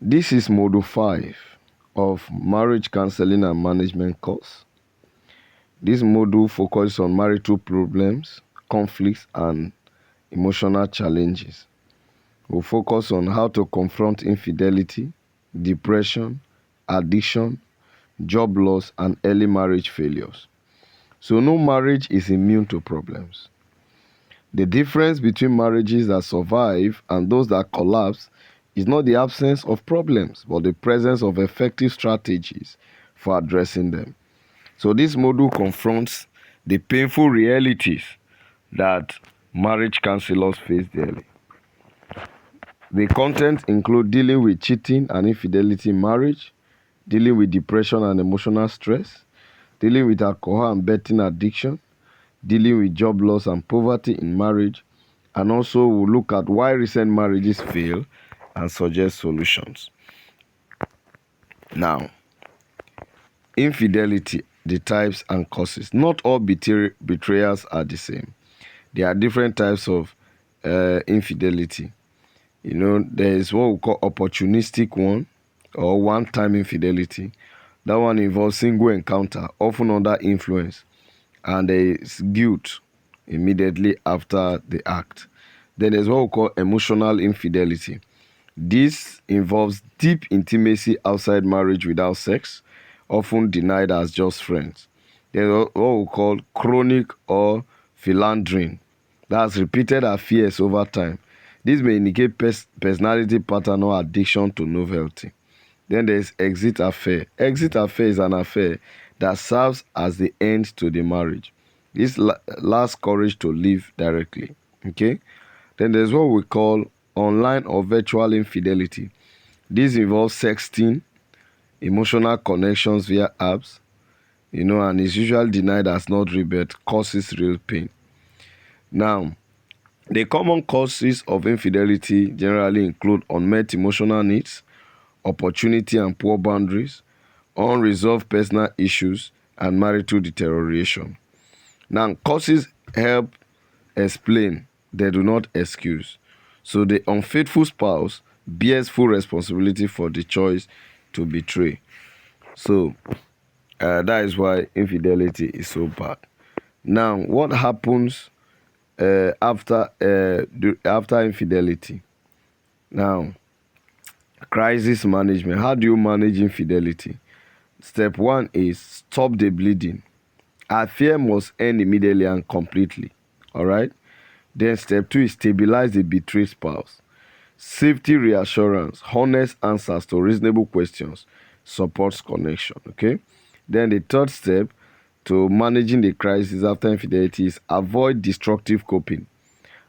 This is Module 5 of Marriage Counselling and Management course. This module focuses on marital problems, conflicts, and emotional challenges. We'll focus on how to confront infidelity, depression, addiction, job loss, and early marriage failures. So no marriage is immune to problems. The difference between marriages that survive and those that collapse is not the absence of problems, but the presence of effective strategies for addressing them. So this module confronts the painful realities that marriage counselors face daily. The content include dealing with cheating and infidelity in marriage, dealing with depression and emotional stress, dealing with alcohol and betting addiction, dealing with job loss and poverty in marriage, and also we'll look at why recent marriages fail and suggest solutions. Now, infidelity, the types and causes. Not all betrayals are the same. There are different types of infidelity. There is what we call opportunistic one or one-time infidelity. That one involves single encounter, often under influence, and there is guilt immediately after the act. Then there's what we call emotional infidelity. This involves deep intimacy outside marriage without sex, often denied as just friends. There's what we call chronic or philandering. That's repeated affairs over time. This may indicate personality pattern or addiction to novelty. Then there's exit affair. Exit affair is an affair that serves as the end to the marriage. This lacks courage to leave directly. Okay? Then there's what we call online or virtual infidelity. This involves sexting, emotional connections via apps, and is usually denied as not real but causes real pain. Now, the common causes of infidelity generally include unmet emotional needs, opportunity and poor boundaries, unresolved personal issues, and marital deterioration. Now, causes help explain, they do not excuse. So the unfaithful spouse bears full responsibility for the choice to betray. So that is why infidelity is so bad. Now, what happens after infidelity? Now, crisis management. How do you manage infidelity? Step 1 is stop the bleeding. Affair must end immediately and completely. All right. Then step 2 is stabilize the betrayed spouse. Safety reassurance, honest answers to reasonable questions supports connection. Okay. Then the third step to managing the crisis after infidelity is avoid destructive coping.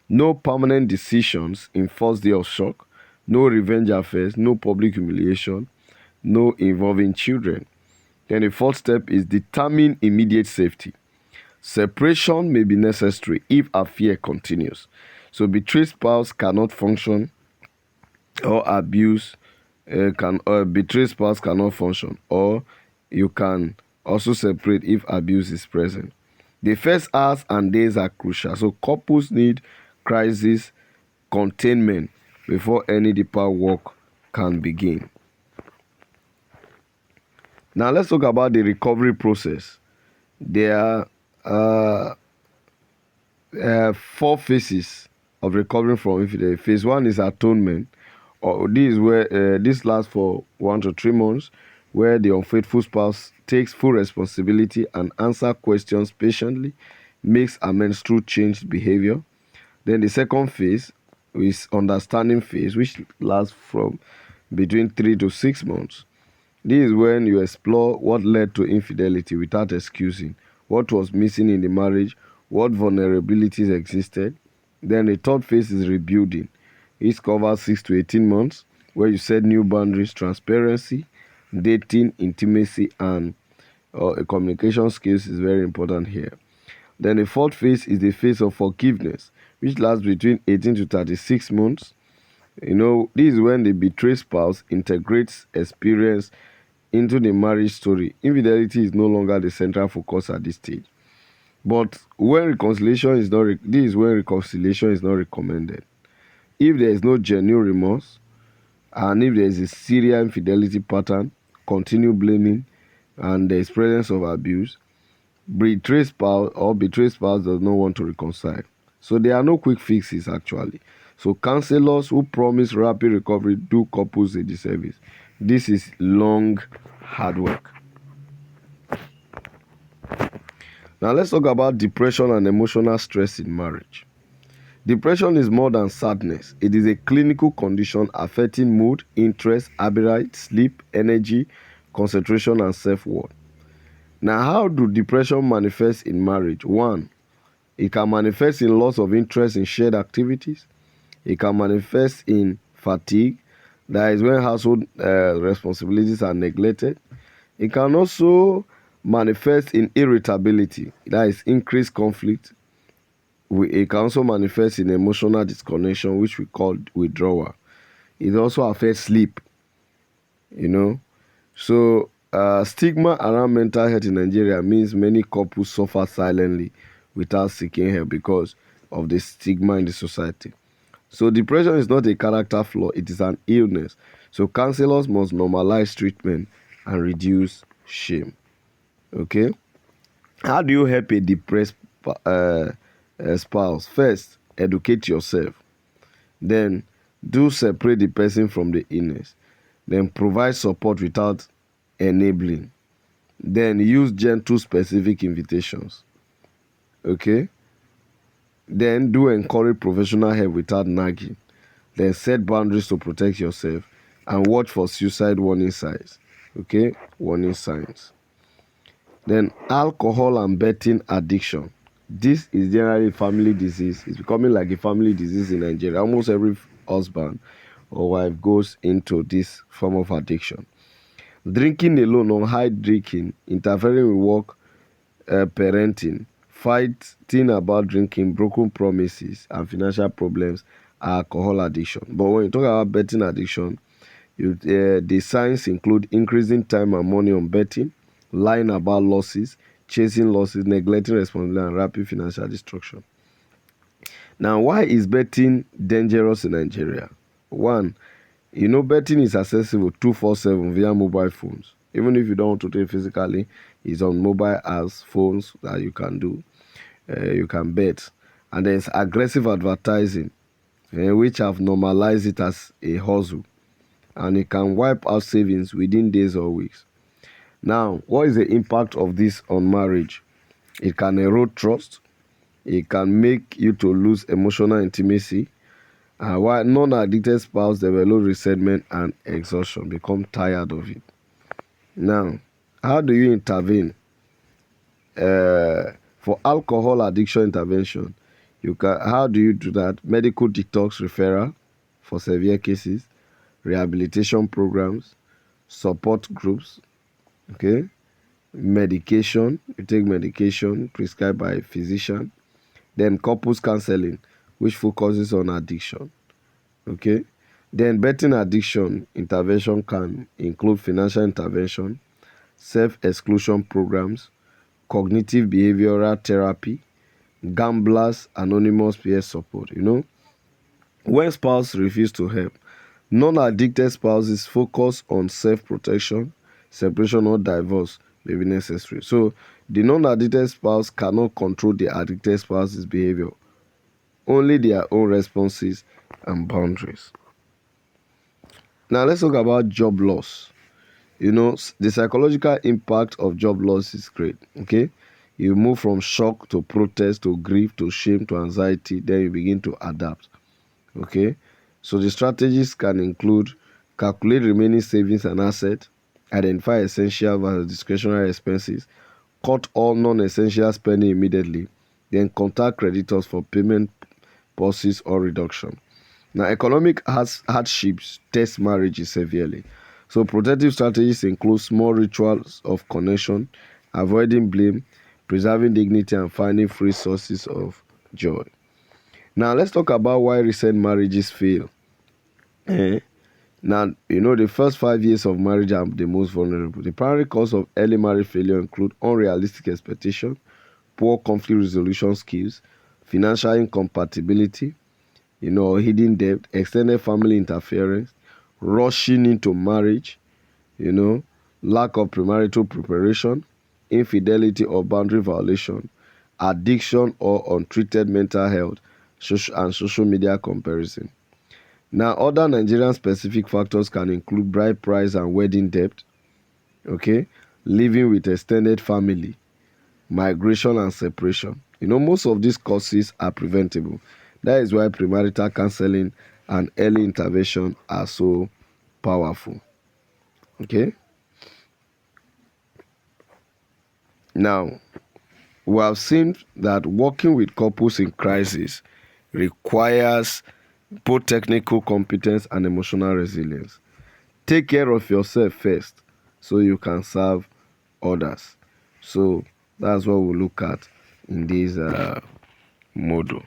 No permanent decisions in first day of shock. No revenge affairs. No public humiliation. No involving children. Then the fourth step is determine immediate safety. Separation may be necessary if affair continues. So betrayed spouse cannot function or abuse betrayed spouse cannot function, or you can also separate if abuse is present. The first hours and days are crucial. So couples need crisis containment before any deeper work can begin. Now let's talk about the recovery process. There are 4 phases of recovering from infidelity. Phase 1 is atonement. This is where this lasts for 1 to 3 months, where the unfaithful spouse takes full responsibility and answers questions patiently, makes amends through changed behavior. Then the second phase is understanding phase, which lasts from between 3 to 6 months. This is when you explore what led to infidelity without excusing, what was missing in the marriage, what vulnerabilities existed. Then the third phase is rebuilding. It covers 6 to 18 months, where you set new boundaries, transparency, dating, intimacy, and communication skills is very important here. Then the fourth phase is the phase of forgiveness, which lasts between 18 to 36 months. This is when the betrayed spouse integrates experience into the marriage story. Infidelity is no longer the central focus at this stage. But when reconciliation is not, this is when reconciliation is not recommended. If there is no genuine remorse, And if there is a serial infidelity pattern, continue blaming, and there is presence of abuse, betrayed spouse does not want to reconcile. So there are no quick fixes actually. So counselors who promise rapid recovery do couples a disservice. This is long, hard work. Now let's talk about depression and emotional stress in marriage. Depression is more than sadness. It is a clinical condition affecting mood, interest, appetite, sleep, energy, concentration, and self-worth. Now, how do depression manifest in marriage? One, it can manifest in loss of interest in shared activities. It can manifest in fatigue, that is when household responsibilities are neglected. It can also manifest in irritability, that is increased conflict. It can also manifest in emotional disconnection, which we call withdrawal. It also affects sleep, you know. So, stigma around mental health in Nigeria means many couples suffer silently without seeking help because of the stigma in the society. So, depression is not a character flaw, it is an illness. So, counselors must normalize treatment and reduce shame. Okay? How do you help a depressed spouse? First, educate yourself. Then, do separate the person from the illness. Then, provide support without enabling. Then, use gentle, specific invitations. Okay? Then, do encourage professional help without nagging. Then, set boundaries to protect yourself and watch for suicide warning signs. Okay? Warning signs. Then alcohol and betting addiction. This is generally a family disease. It's becoming like a family disease in Nigeria. Almost every husband or wife goes into this form of addiction. Drinking alone or high drinking, interfering with work, parenting, fighting about drinking, broken promises, and financial problems are alcohol addiction. But when you talk about betting addiction, the signs include increasing time and money on betting, lying about losses, chasing losses, neglecting responsibility, and rapid financial destruction. Now, why is betting dangerous in Nigeria? One, betting is accessible 24/7 via mobile phones. Even if you don't want to do it physically, it's on mobile apps, phones that you can do. You can bet. And there's aggressive advertising, which have normalized it as a hustle. And it can wipe out savings within days or weeks. Now, what is the impact of this on marriage? It can erode trust. It can make you to lose emotional intimacy. While non-addicted spouse develop resentment and exhaustion, become tired of it. Now, how do you intervene? For alcohol addiction intervention, how do you do that? Medical detox referral for severe cases, rehabilitation programs, support groups, okay, medication, you take medication prescribed by a physician, then couples counseling, which focuses on addiction, okay. Then betting addiction intervention can include financial intervention, self-exclusion programs, cognitive behavioral therapy, gamblers anonymous peer support. When spouse refuse to help, non-addicted spouses focus on self-protection, separation or divorce may be necessary. So the non-addicted spouse cannot control the addicted spouse's behavior, only their own responses and boundaries. Now let's talk about job loss. The psychological impact of job loss is great. Okay, you move from shock to protest to grief to shame to anxiety, then you begin to adapt. Okay, so the strategies can include calculate remaining savings and assets, identify essential versus discretionary expenses, cut all non-essential spending immediately, then contact creditors for payment pauses or reduction. Now, economic hardships test marriages severely. So, protective strategies include small rituals of connection, avoiding blame, preserving dignity, and finding free sources of joy. Now, let's talk about why recent marriages fail. Now, the first 5 years of marriage are the most vulnerable. The primary cause of early marriage failure include unrealistic expectations, poor conflict resolution skills, financial incompatibility, hidden debt, extended family interference, rushing into marriage, lack of premarital preparation, infidelity or boundary violation, addiction or untreated mental health, and social media comparison. Now, other Nigerian specific factors can include bride price and wedding debt, okay, living with extended family, migration and separation. Most of these causes are preventable. That is why premarital counseling and early intervention are so powerful. Okay. Now, we have seen that working with couples in crisis requires both technical competence and emotional resilience. Take care of yourself first so you can serve others. So that's what we'll look at in this module.